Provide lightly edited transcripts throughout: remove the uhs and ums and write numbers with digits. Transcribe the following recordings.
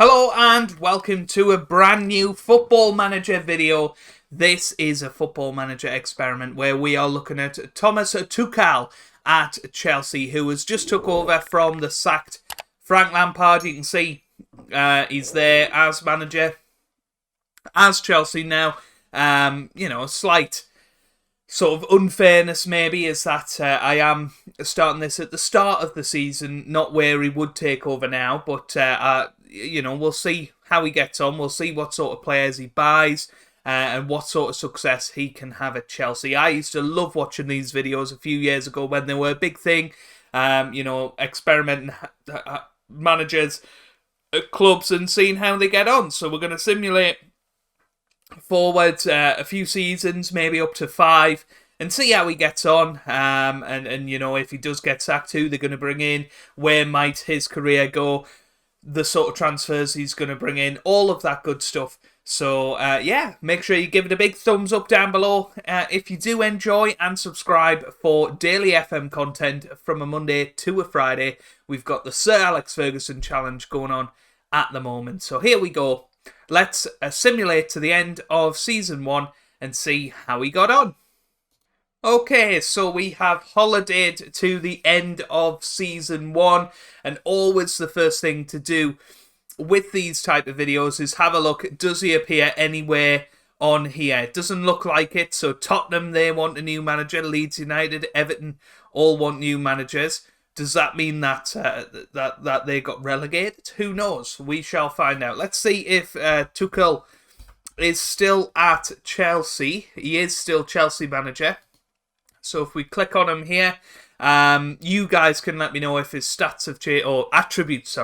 Hello and welcome to a brand new Football Manager video. This is a Football Manager experiment where we are looking at Thomas Tuchel at Chelsea, who has just took over from the sacked Frank Lampard. You can see he's there as manager, as Chelsea now. A slight sort of unfairness maybe is that I am starting this at the start of the season, not where he would take over now, but we'll see how he gets on. We'll see what sort of players he buys and what sort of success he can have at Chelsea. I used to love watching these videos a few years ago when they were a big thing, experimenting managers at clubs and seeing how they get on. So we're going to simulate forward a few seasons, maybe up to 5, and see how he gets on. And if he does get sacked, who they're going to bring in, where might his career go, the sort of transfers he's going to bring in, all of that good stuff. So, make sure you give it a big thumbs up down below if you do enjoy, and subscribe for daily FM content from a Monday to a Friday. We've got the Sir Alex Ferguson challenge going on at the moment. So here we go. Let's simulate to the end of Season 1 and see how he got on. Okay, so we have holidayed to the end of Season 1, and always the first thing to do with these type of videos is have a look. Does he appear anywhere on here? It doesn't look like it. So Tottenham, they want a new manager. Leeds United, Everton all want new managers. Does that mean that that they got relegated? Who knows? We shall find out. Let's see if Tuchel is still at Chelsea. He is still Chelsea manager. So if we click on him here, you guys can let me know if his stats have changed, or attributes,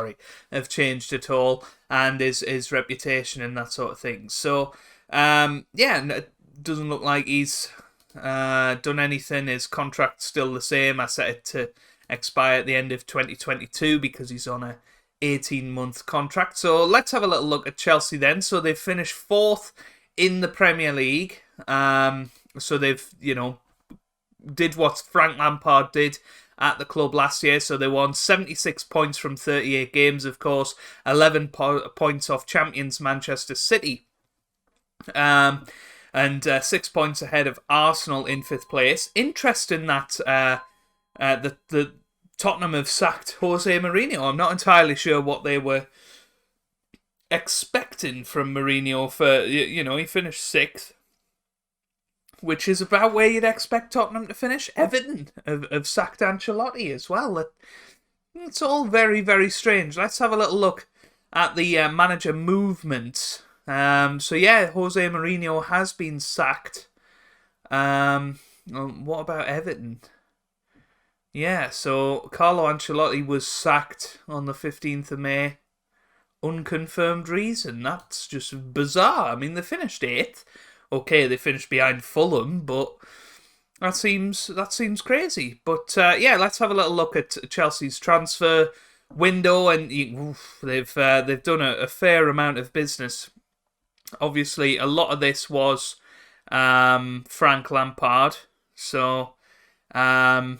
have changed at all, and his reputation and that sort of thing. So, it doesn't look like he's done anything. His contract's still the same. I set it to expire at the end of 2022 because he's on a 18-month contract. So let's have a little look at Chelsea then. So they've finished 4th in the Premier League. So they've, did what Frank Lampard did at the club last year. So they won 76 points from 38 games, of course, 11 points off champions Manchester City, and 6 points ahead of Arsenal in 5th place. Interesting that the Tottenham have sacked Jose Mourinho. I'm not entirely sure what they were expecting from Mourinho. For he finished 6th, which is about where you'd expect Tottenham to finish. Everton have sacked Ancelotti as well. It's all very, very strange. Let's have a little look at the manager movement. Jose Mourinho has been sacked. What about Everton? Yeah, so Carlo Ancelotti was sacked on the 15th of May. Unconfirmed reason. That's just bizarre. I mean, they finished 8th. Okay, they finished behind Fulham, but that seems crazy. But let's have a little look at Chelsea's transfer window, and they've done a fair amount of business. Obviously, a lot of this was Frank Lampard. So, I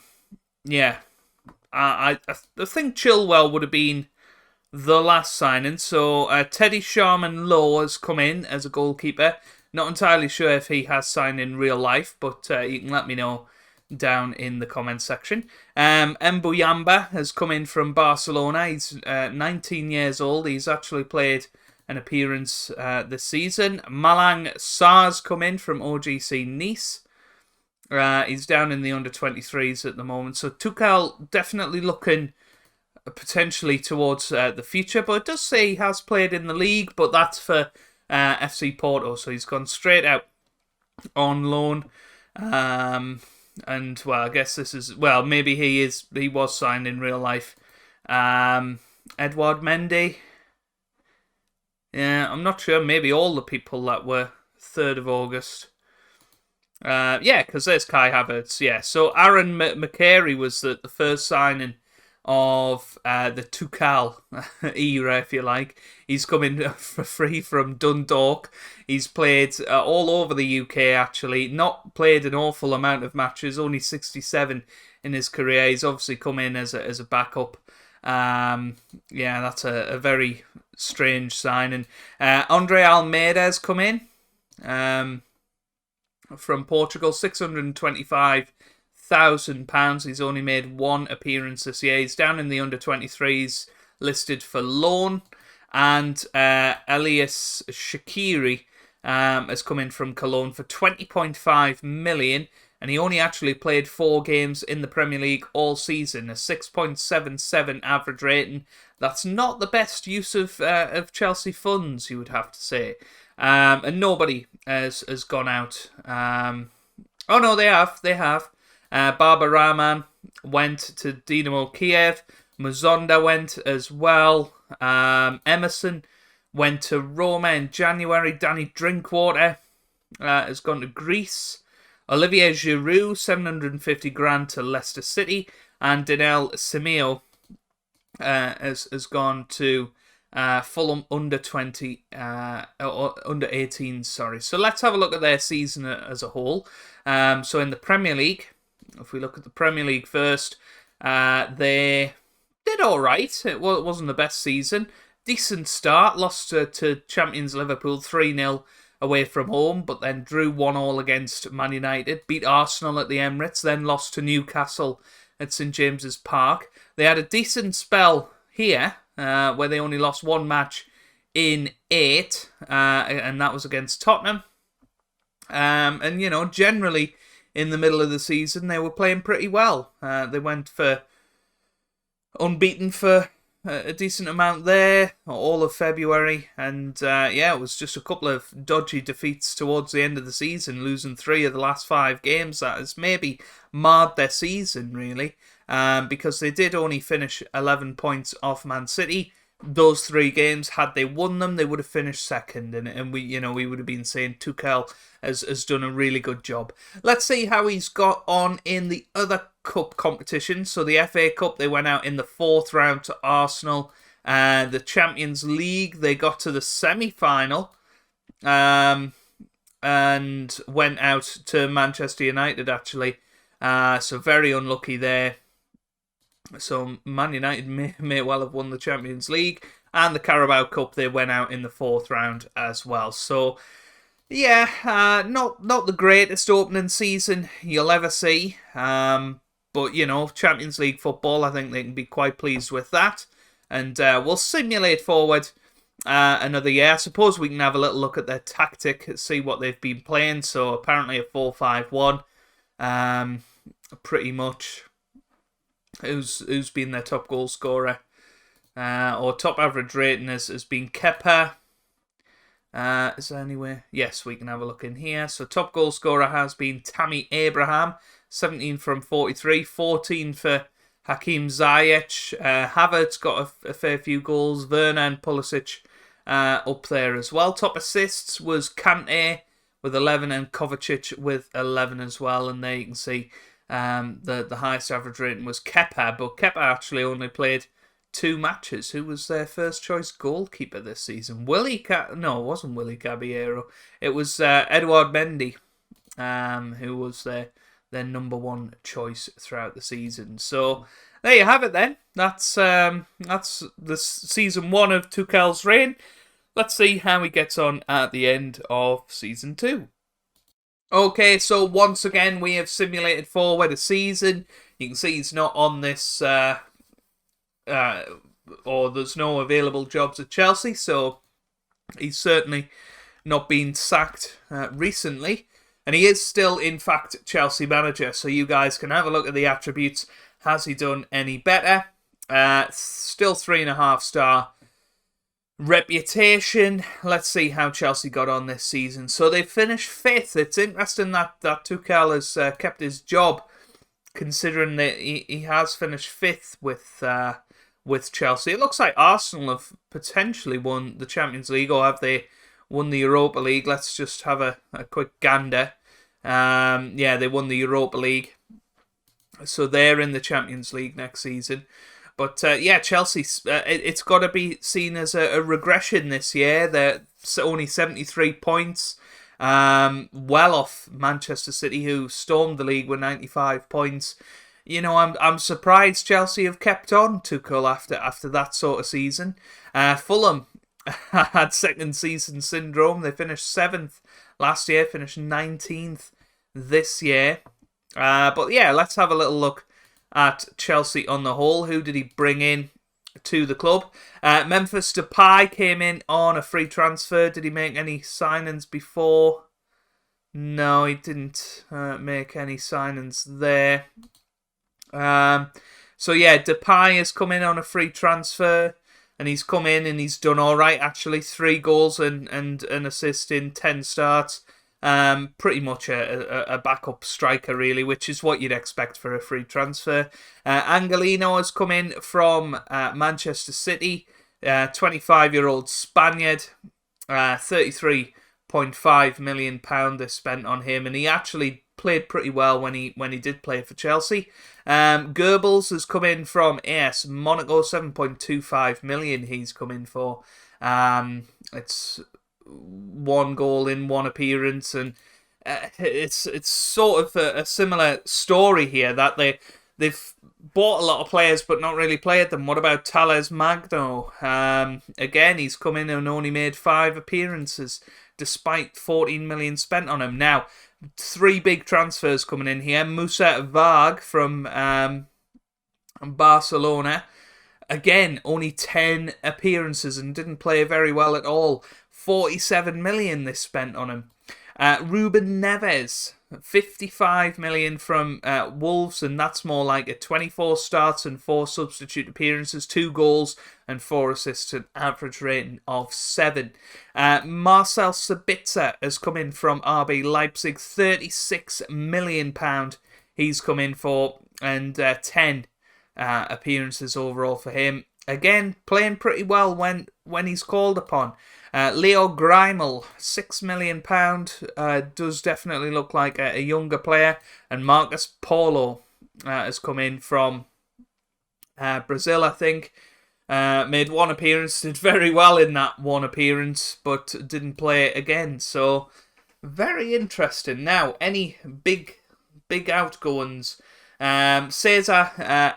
think Chilwell would have been the last signing. So Teddy Sharman-Lowe has come in as a goalkeeper. Not entirely sure if he has signed in real life, but you can let me know down in the comments section. Mbuyamba has come in from Barcelona. He's 19 years old. He's actually played an appearance this season. Malang Sarr's come in from OGC Nice. He's down in the under-23s at the moment. So Tuchel definitely looking potentially towards the future. But it does say he has played in the league, but that's for FC Porto. So he's gone straight out on loan. I guess this is... Well, maybe he was signed in real life. Edouard Mendy. Yeah, I'm not sure. Maybe all the people that were 3rd of August. Because there's Kai Havertz. Yeah, so Aaron McCary was the first signing of the Tuchel era, if you like. He's coming for free from Dundalk. He's played all over the UK, actually. Not played an awful amount of matches, only 67 in his career. He's obviously come in as a backup. That's a very strange signing. Andre Almeida has come in from Portugal, £625,000. He's only made one appearance this year. He's down in the under-23s, listed for loan. And Elias Shaqiri has come in from Cologne for 20.5 million, and he only actually played 4 games in the Premier League all season, a 6.77 average rating. That's not the best use of Chelsea funds, you would have to say. And nobody has gone out. Oh no, they have. Baba Rahman went to Dynamo Kiev. Mazonda went as well. Emerson went to Roma in January. Danny Drinkwater has gone to Greece. Olivier Giroud, 750 grand to Leicester City. And Daniel Simeo has gone to Fulham under 18, sorry. So let's have a look at their season as a whole. So in the Premier League, if we look at the Premier League first, they did all right. It wasn't the best season. Decent start. Lost to champions Liverpool 3-0 away from home, but then drew 1-1 against Man United. Beat Arsenal at the Emirates, then lost to Newcastle at St James's Park. They had a decent spell here, where they only lost one match in 8, and that was against Tottenham. And, you know, generally in the middle of the season, they were playing pretty well. They went for unbeaten for a decent amount there, all of February, and it was just a couple of dodgy defeats towards the end of the season, losing 3 of the last 5 games. That has maybe marred their season, really, because they did only finish 11 points off Man City. Those 3 games, had they won them, they would have finished second, and we would have been saying Tuchel has done a really good job. Let's see how he's got on in the other cup competition. So the FA Cup, they went out in the 4th round to Arsenal. The Champions League, they got to the semi-final, and went out to Manchester United, actually. So very unlucky there. So Man United may well have won the Champions League, and the Carabao Cup, they went out in the 4th round as well. So yeah, not the greatest opening season you'll ever see, but you know, Champions League football, I think they can be quite pleased with that, and we'll simulate forward another year. I suppose we can have a little look at their tactic, see what they've been playing. So apparently a 4-5-1, pretty much. Who's been their top goal scorer or top average rating has been Kepa. Is there anywhere? Yes, we can have a look in here. So top goal scorer has been Tammy Abraham, 17 from 43, 14 for Hakim Ziyech. Havertz got a fair few goals. Werner and Pulisic up there as well. Top assists was Kante with 11 and Kovacic with 11 as well. And there you can see the highest average rating was Kepa, but Kepa actually only played 2 matches. Who was their first choice goalkeeper this season? No, it wasn't Willy Caballero. It was Edouard Mendy, who was their number 1 choice throughout the season. So there you have it then. That's the season 1 of Tuchel's reign. Let's see how he gets on at the end of season 2. Okay, so once again, we have simulated forward a season. You can see he's not on this, or there's no available jobs at Chelsea, so he's certainly not been sacked recently. And he is still, in fact, Chelsea manager, so you guys can have a look at the attributes. Has he done any better? Still 3.5 star. Reputation. Let's see how Chelsea got on this season. So they finished 5th. It's interesting that Tuchel has kept his job, considering that he has finished 5th with Chelsea. It looks like Arsenal have potentially won the Champions League, or have they won the Europa League? Let's just have a quick gander. Yeah, they won the Europa League, so they're in the Champions League next season. But yeah, Chelsea, it's got to be seen as a regression this year. They're only 73 points, well off Manchester City, who stormed the league with 95 points. You know, I'm surprised Chelsea have kept on Tuchel after that sort of season. Fulham had second season syndrome. They finished 7th last year, finished 19th this year. But yeah, let's have a little look at Chelsea on the whole. Who did he bring in to the club? Memphis Depay came in on a free transfer. Did he make any signings before? No, he didn't make any signings there. So yeah, Depay has come in on a free transfer, and he's come in and he's done all right actually. 3 goals and an assist in 10 starts. Pretty much a backup striker really, which is what you'd expect for a free transfer. Angelino has come in from Manchester City. 25-year-old Spaniard. 33.5 million pound they spent on him, and he actually played pretty well when he did play for Chelsea. Goebbels has come in from AS Monaco. 7.25 million he's come in for. It's 1 goal in 1 appearance, and it's sort of a similar story here, that they've bought a lot of players but not really played them. What about Thales Magno? Again, he's come in and only made 5 appearances despite 14 million spent on him. Now, 3 big transfers coming in here. Moussa Varg from Barcelona. Again, only 10 appearances and didn't play very well at all. 47 million they spent on him. Ruben Neves, 55 million from Wolves, and that's more like 24 starts and 4 substitute appearances, 2 goals and 4 assists, an average rating of 7. Marcel Sabitzer has come in from RB Leipzig, 36 million pound he's come in for, and 10 appearances overall for him. Again, playing pretty well when he's called upon. Leo Greimel, £6 million, does definitely look like a younger player. And Marcus Paulo has come in from Brazil, I think. Made 1 appearance, did very well in that 1 appearance, but didn't play again. So, very interesting. Now, any big outgoings? Cesar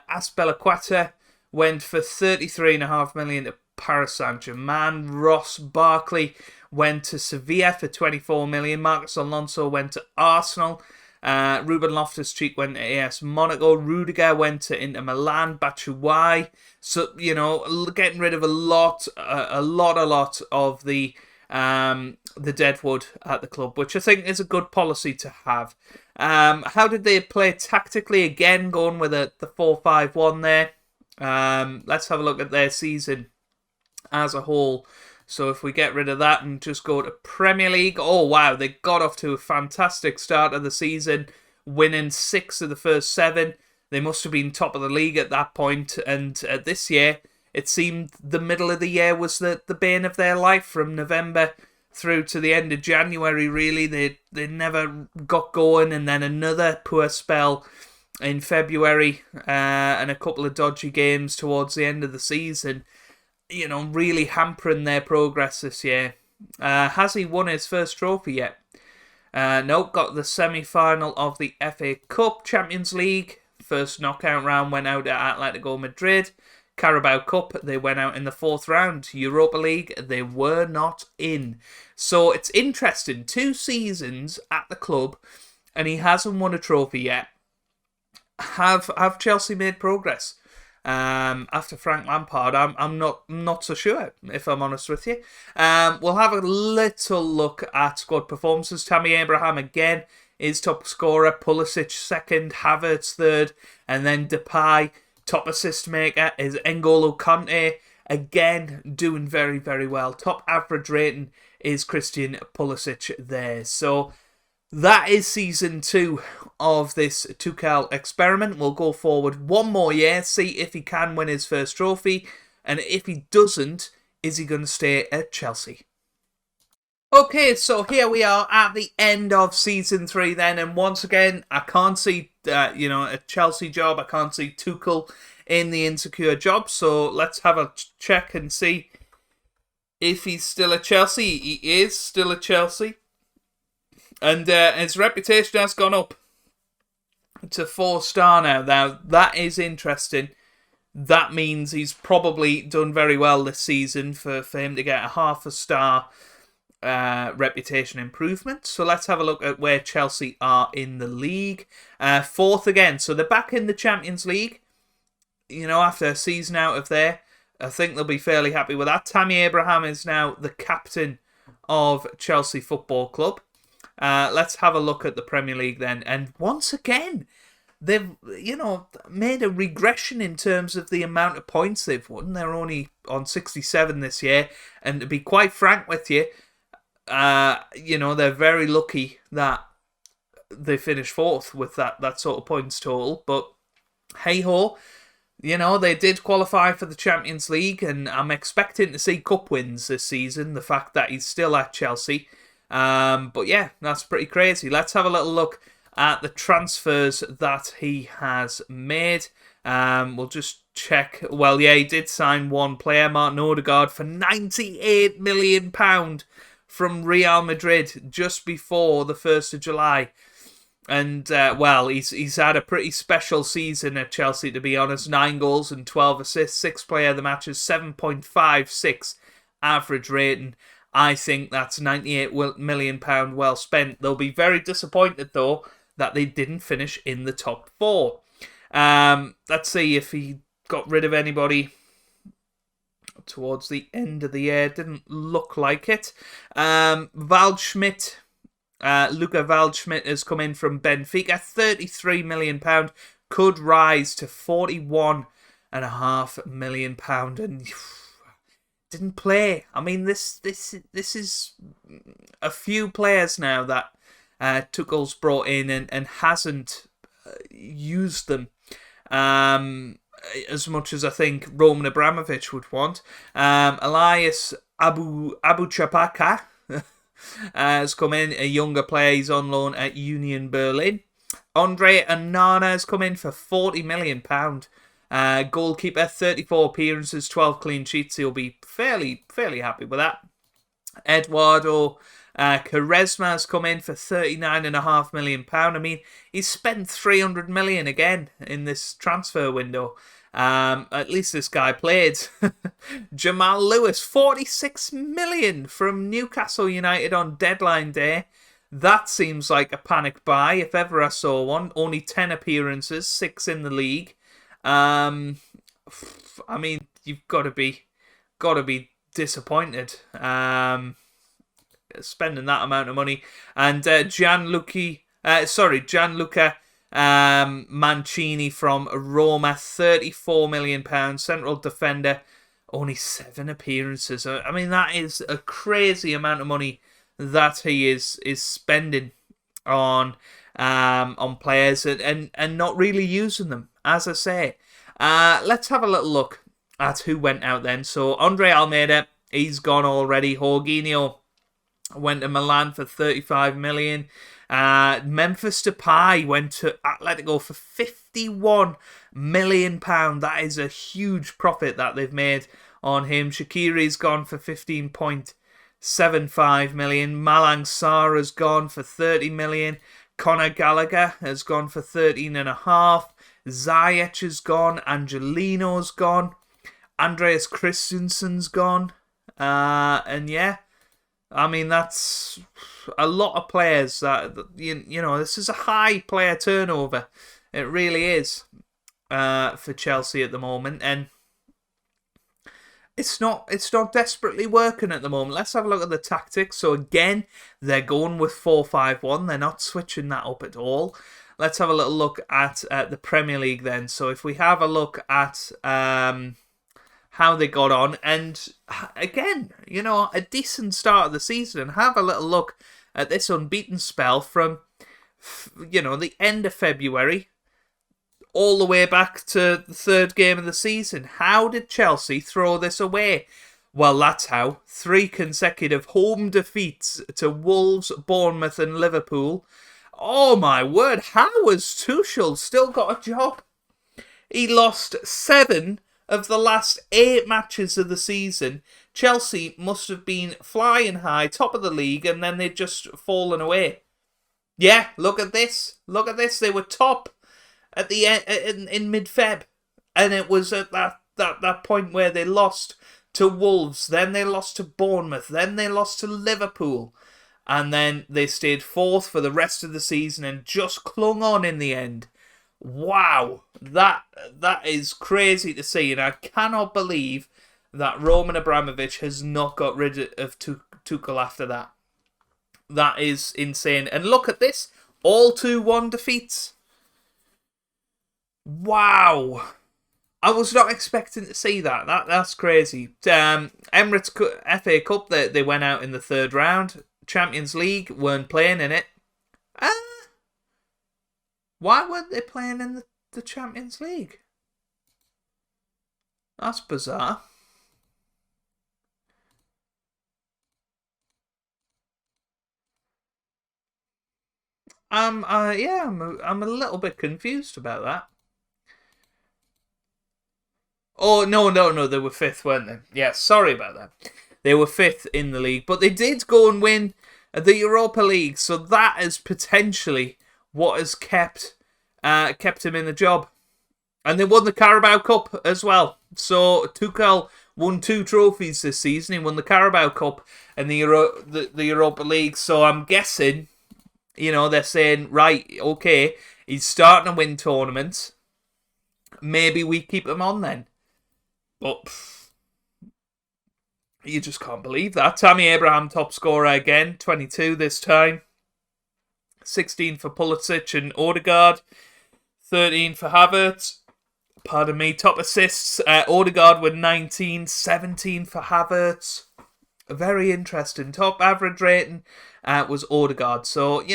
Azpilicueta went for 33.5 million to Paris Saint-Germain. Ross Barkley went to Sevilla for 24 million. Marcos Alonso went to Arsenal. Ruben Loftus-Cheek went to AS Monaco. Rudiger went to Inter Milan. Batshuayi. So, you know, getting rid of a lot of the deadwood at the club, which I think is a good policy to have. How did they play tactically? Again, going with the 4-5-1 there. Let's have a look at their season as a whole. So if we get rid of that and just go to Premier League, oh wow, they got off to a fantastic start of the season, winning 6 of the first 7. They must have been top of the league at that point, and this year it seemed the middle of the year was the bane of their life. From November through to the end of January, really, they never got going, and then another poor spell in February, and a couple of dodgy games towards the end of the season, you know, really hampering their progress this year. Has he won his first trophy yet? No, got the semi-final of the FA Cup. Champions League, first knockout round, went out at Atletico Madrid. Carabao Cup, they went out in the 4th round. Europa League, they were not in. So it's interesting, 2 seasons at the club, and he hasn't won a trophy yet. Have Chelsea made progress after Frank Lampard? I'm not so sure, if I'm honest with you. We'll have a little look at squad performances. Tammy Abraham again is top scorer, Pulisic 2nd, Havertz 3rd, and then Depay top assist maker is N'Golo Kante, again doing very, very well. Top average rating is Christian Pulisic there. So that is season 2 of this Tuchel experiment. We'll go forward 1 more year, see if he can win his first trophy, and if he doesn't, is he going to stay at Chelsea? Okay, so here we are at the end of season 3 then, and once again, I can't see a Chelsea job. I can't see Tuchel in the insecure job, so let's have a check and see if he's still at Chelsea. He is still at Chelsea. And his reputation has gone up to 4-star now. Now, that is interesting that means he's probably done very well this season for him to get a half a star reputation improvement. So let's have a look at where Chelsea are in the league. Fourth again, so they're back in the Champions League. You know, after a season out of there, I think they'll be fairly happy with that. Tammy Abraham is now the captain of Chelsea Football Club. Let's have a look at the Premier League then. And once again, they've, made a regression in terms of the amount of points they've won. They're only on 67 this year. And to be quite frank with you, they're very lucky that they finished fourth with that sort of points total. But hey-ho, they did qualify for the Champions League, and I'm expecting to see cup wins this season, the fact that he's still at Chelsea. But yeah, that's pretty crazy. Let's have a little look at the transfers that he has made. We'll just check. Well, yeah, he did sign one player, Martin Odegaard, for £98 million from Real Madrid just before the 1st of July. And, he's had a pretty special season at Chelsea, to be honest. 9 goals and 12 assists, 6 player of the matches, 7.56 average rating. I think that's £98 million well spent. They'll be very disappointed, though, that they didn't finish in the top 4. Let's see if he got rid of anybody towards the end of the year. Didn't look like it. Waldschmidt. Luca Waldschmidt has come in from Benfica. £33 million. Could rise to £41.5 million. And didn't play. I mean, this is a few players now that Tuchel's brought in and hasn't used them as much as I think Roman Abramovich would want. Elias Abu Chapaka has come in, a younger player. He's on loan at Union Berlin. Andre Onana has come in for £40 million. Goalkeeper, 34 appearances, 12 clean sheets. He'll be fairly happy with that. Eduardo Quaresma has come in for £39.5 million. I mean, he's spent £300 million again in this transfer window. At least this guy played. Jamal Lewis, £46 million from Newcastle United on deadline day. That seems like a panic buy if ever I saw one. Only 10 appearances, 6 in the league. I mean, you've got to be disappointed. Spending that amount of money. And Gianluca Mancini from Roma, £34 million, central defender, only 7 appearances. I mean, that is a crazy amount of money that he is spending on players and not really using them, as I say. Let's have a little look at who went out then. So Andre Almeida, he's gone already. Jorginho went to Milan for £35 million. Memphis Depay went to Atletico for £51 million. That is a huge profit that they've made on him. Shaqiri's gone for £15.75 million. Malang Sarr has gone for £30 million. Conor Gallagher has gone for £13.5. Ziyech has gone. Angelino's gone. Andreas Christensen's gone. And yeah, I mean, that's a lot of players that, this is a high player turnover. It really is for Chelsea at the moment. And it's not desperately working at the moment. Let's have a look at the tactics. So again, they're going with 4-5-1. They're not switching that up at all. Let's have a little look at the Premier League then. So if we have a look at how they got on, and again, a decent start of the season, and have a little look at this unbeaten spell from, the end of February all the way back to the 3rd game of the season. How did Chelsea throw this away? Well, that's how. 3 consecutive home defeats to Wolves, Bournemouth and Liverpool. Oh my word, how has Tuchel still got a job? He lost 7 of the last 8 matches of the season. Chelsea must have been flying high, top of the league, and then they'd just fallen away. Yeah, look at this. Look at this. They were top at the end in mid-Feb. And it was at that point where they lost to Wolves, then they lost to Bournemouth, then they lost to Liverpool, and then they stayed fourth for the rest of the season and just clung on in the end. Wow, that is crazy to see, and I cannot believe that Roman Abramovich has not got rid of Tuchel after that. That is insane. And look at this, all 2-1 defeats. Wow. I was not expecting to see that. That's crazy. Emirates FA Cup, they went out in the third round. Champions League, weren't playing in it. Why weren't they playing in the Champions League? That's bizarre. I'm a little bit confused about that. Oh, no, they were fifth, weren't they? Yeah, sorry about that. They were fifth in the league, but they did go and win the Europa League, so that is potentially what has kept him in the job. And they won the Carabao Cup as well. So Tuchel won 2 trophies this season. He won the Carabao Cup and the Europa League. So I'm guessing, they're saying, right, okay, he's starting to win tournaments. Maybe we keep him on then. But you just can't believe that. Tammy Abraham, top scorer again, 22 this time. 16 for Pulisic and Odegaard. 13 for Havertz. Pardon me, top assists. Odegaard with 19, 17 for Havertz. Very interesting. Top average rating was Odegaard. So,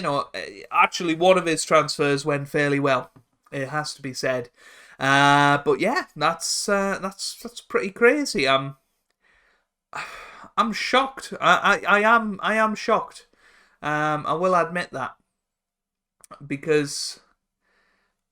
actually one of his transfers went fairly well. It has to be said. But yeah, that's pretty crazy. I'm shocked. I am shocked. I will admit that, because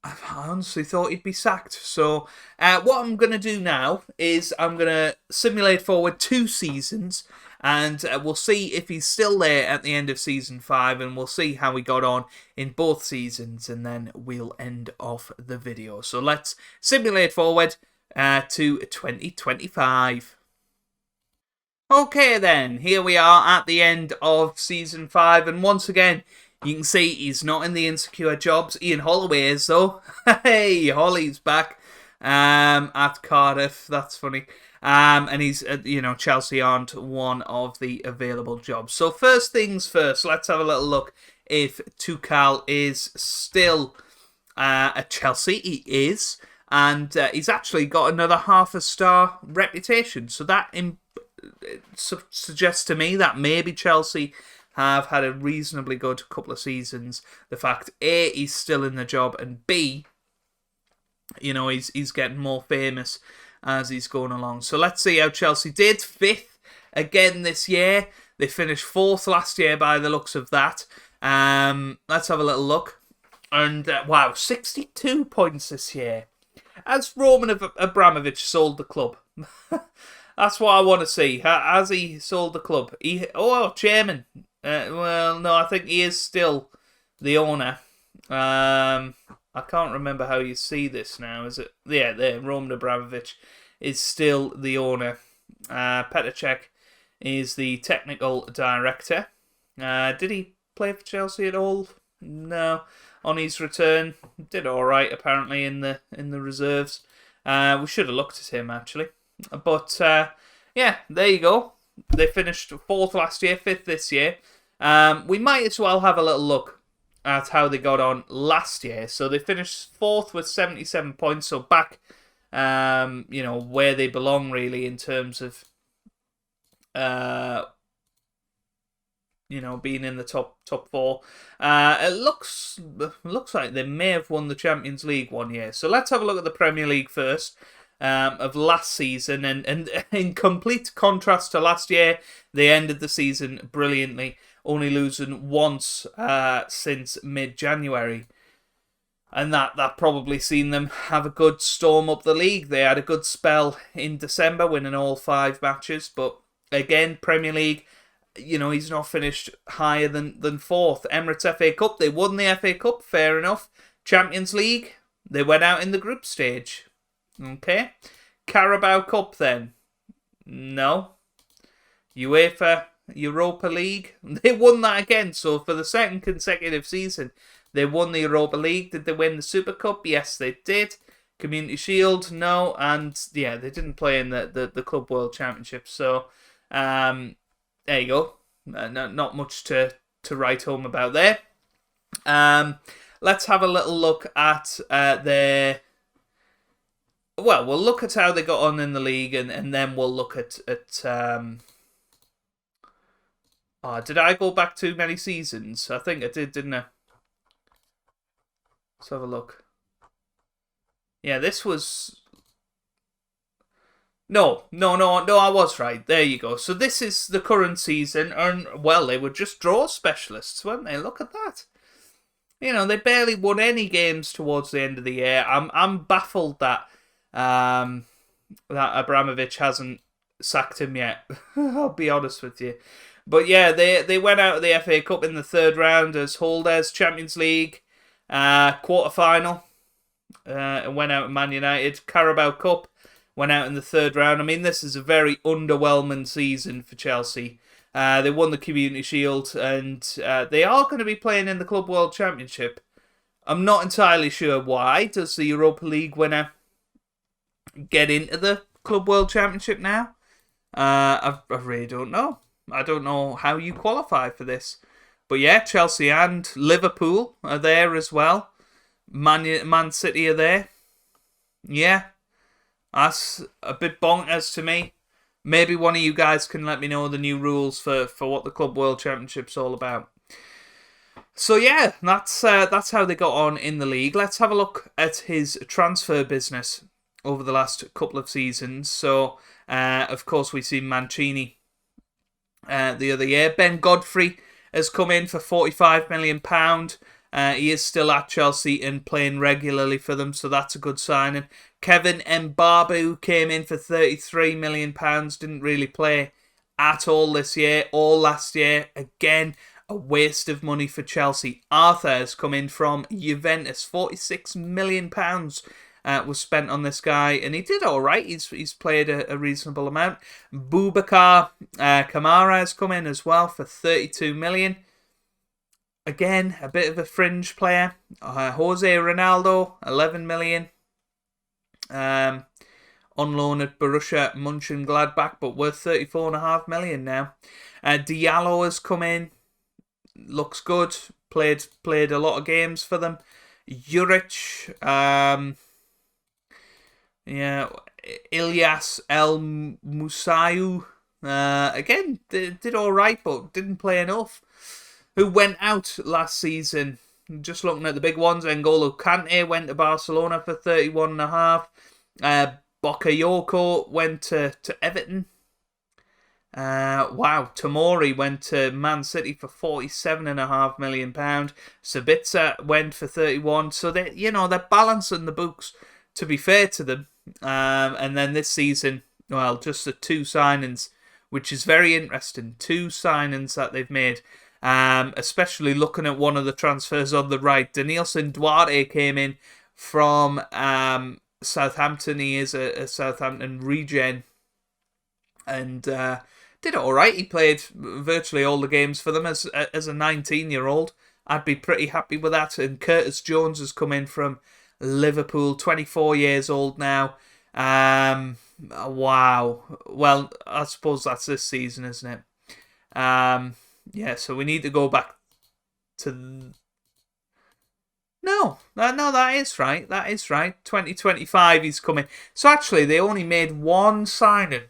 I honestly thought he'd be sacked. So what I'm going to do now is I'm going to simulate forward 2 seasons, and we'll see if he's still there at the end of season 5, and we'll see how he got on in both seasons, and then we'll end off the video. So let's simulate forward to 2025. Okay then, here we are at the end of season 5, and once again, you can see he's not in the insecure jobs. Ian Holloway is, though. Hey, Holly's back at Cardiff. That's funny. And he's, Chelsea aren't one of the available jobs. So first things first, let's have a little look if Tuchel is still at Chelsea. He is. And he's actually got another half-a-star reputation. So that suggests to me that maybe Chelsea have had a reasonably good couple of seasons. The fact, A, he's still in the job, and B, he's getting more famous as he's going along. So let's see how Chelsea did. 5th again this year. They finished 4th last year by the looks of that. Let's have a little look. And, wow, 62 points this year. Has Roman Abramovich sold the club? That's what I want to see. Has he sold the club? Chairman. Well, no, I think he is still the owner. I can't remember how you see this now. Is it? Yeah, there. Roman Abramovich is still the owner. Petr Cech is the technical director. Did he play for Chelsea at all? No. On his return, did all right apparently in the reserves. We should have looked at him actually. But yeah, there you go. They finished 4th last year, 5th this year. We might as well have a little look at how they got on last year. So they finished 4th with 77 points. So back, where they belong really in terms of, being in the top 4. It looks like they may have won the Champions League one year. So let's have a look at the Premier League first. Of last season, and in complete contrast to last year, they ended the season brilliantly, only losing once since mid-January, and that probably seen them have a good storm up the league. They had a good spell in December, winning all 5 matches, but again, Premier League, he's not finished higher than 4th. Emirates FA Cup, they won the FA Cup, fair enough. Champions League, they went out in the group stage. Okay. Carabao Cup then? No. UEFA Europa League? They won that again. So for the second consecutive season, they won the Europa League. Did they win the Super Cup? Yes, they did. Community Shield? No. And yeah, they didn't play in the Club World Championship. So there you go. Not much to write home about there. Let's have a little look at their... Well, we'll look at how they got on in the league, and then we'll look at oh, did I go back too many seasons? I think I did, didn't I? Let's have a look. Yeah, this was... No, I was right. There you go. So this is the current season, and, well, they were just draw specialists, weren't they? Look at that. You know, they barely won any games towards the end of the year. I'm baffled that Abramovich hasn't sacked him yet. I'll be honest with you. But yeah, they went out of the FA Cup in the third round as holders. Champions League quarter-final. Went out in Man United. Carabao Cup went out in the third round. I mean, this is a very underwhelming season for Chelsea. They won the Community Shield, and they are going to be playing in the Club World Championship. I'm not entirely sure why. Does the Europa League winner get into the Club World Championship now? I really don't know. I don't know how you qualify for this. But yeah, Chelsea and Liverpool are there as well. Man City are there. Yeah, that's a bit bonkers to me. Maybe one of you guys can let me know the new rules for what the Club World Championship's all about. So yeah, that's how they got on in the league. Let's have a look at his transfer business over the last couple of seasons. So, of course, we see Mancini the other year. Ben Godfrey has come in for £45 million. He is still at Chelsea and playing regularly for them, so that's a good signing. Kevin Mbabu came in for £33 million. Didn't really play at all this year or last year. Again, a waste of money for Chelsea. Arthur has come in from Juventus. £46 million was spent on this guy, and he did all right. He's played a reasonable amount. Boubacar Kamara has come in as well for £32 million. Again, a bit of a fringe player. Jose Ronaldo, £11 million. On loan at Borussia Mönchengladbach, but worth £34.5 million now. Diallo has come in. Looks good. Played a lot of games for them. Juric, yeah, Ilyas El Musayu, again, did all right, but didn't play enough. Who went out last season? Just looking at the big ones, N'Golo Kante went to Barcelona for 31.5. Bakayoko went to Everton. Wow, Tomori went to Man City for £47.5 million. Sabitzer went for 31. So they're balancing the books, to be fair to them. And then this season, well, just the two signings, which is very interesting. Two signings that they've made. Especially looking at one of the transfers on the right. Denilson Duarte came in from Southampton. He is a Southampton regen. And did all right. He played virtually all the games for them as a 19-year-old. I'd be pretty happy with that. And Curtis Jones has come in from Liverpool, 24 years old now. Wow. Well, I suppose that's this season, isn't it? Yeah, so we need to go back to... No, that is right. That is right. 2025 he's coming. So actually, they only made one signing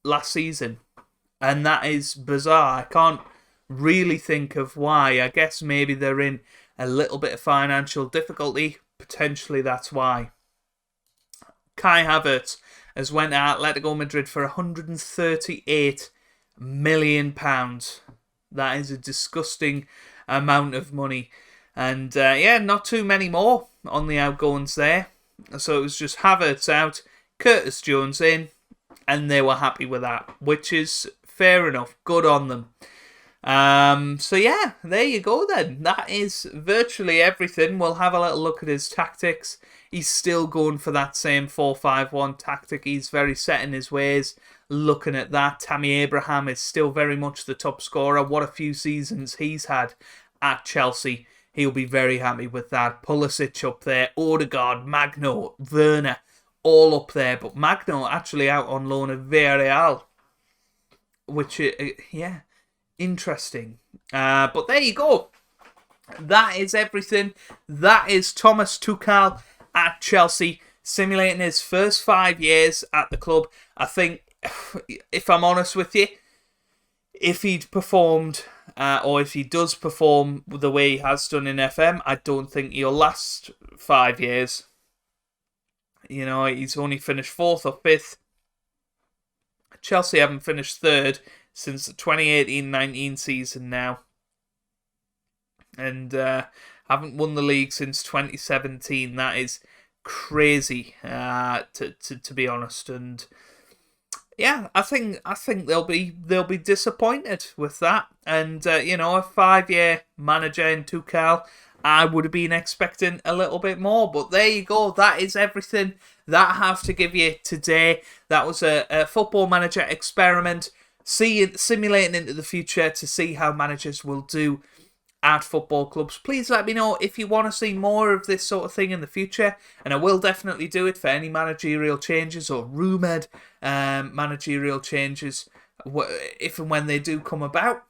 last season. And that is bizarre. I can't really think of why. I guess maybe they're in a little bit of financial difficulty. Potentially that's why. Kai Havertz has went to Atletico Madrid for £138 million. That is a disgusting amount of money. And yeah, not too many more on the outgoings there. So it was just Havertz out, Curtis Jones in, and they were happy with that, which is fair enough. Good on them. So yeah, there you go then. That is virtually everything. We'll have a little look at his tactics he's still going for that same 4-5-1 tactic. He's very set in his ways. Looking at that, Tammy Abraham is still very much the top scorer. What a few seasons he's had at Chelsea. He'll be very happy with that. Pulisic up there, Odegaard, Magno, Werner, all up there. But Magno actually out on loan at Villarreal, which, yeah, interesting. But there you go. That is everything. That is Thomas Tuchel at Chelsea, simulating his first 5 years at the club. I think, if I'm honest with you, if he'd performed, or if he does perform the way he has done in FM, I don't think he'll last 5 years. You know, he's only finished 4th or 5th. Chelsea haven't finished 3rd since the 2018-19 season now. And haven't won the league since 2017. That is crazy, to be honest. And yeah, I think they'll be disappointed with that. And you know, a 5-year manager in Tuchel, I would have been expecting a little bit more. But there you go. That is everything that I have to give you today. That was a football manager experiment, simulating into the future to see how managers will do at football clubs. Please let me know if you want to see more of this sort of thing in the future, and I will definitely do it for any managerial changes or rumoured managerial changes if and when they do come about.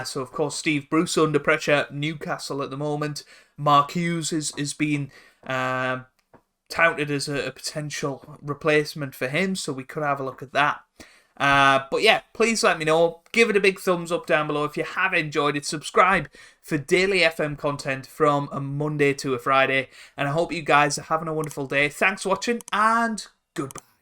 So of course, Steve Bruce under pressure, Newcastle at the moment. Mark Hughes is being touted as a potential replacement for him, so we could have a look at that. But yeah, please let me know. Give it a big thumbs up down below if you have enjoyed it. Subscribe for daily FM content from a Monday to a Friday. And I hope you guys are having a wonderful day. Thanks for watching, and goodbye.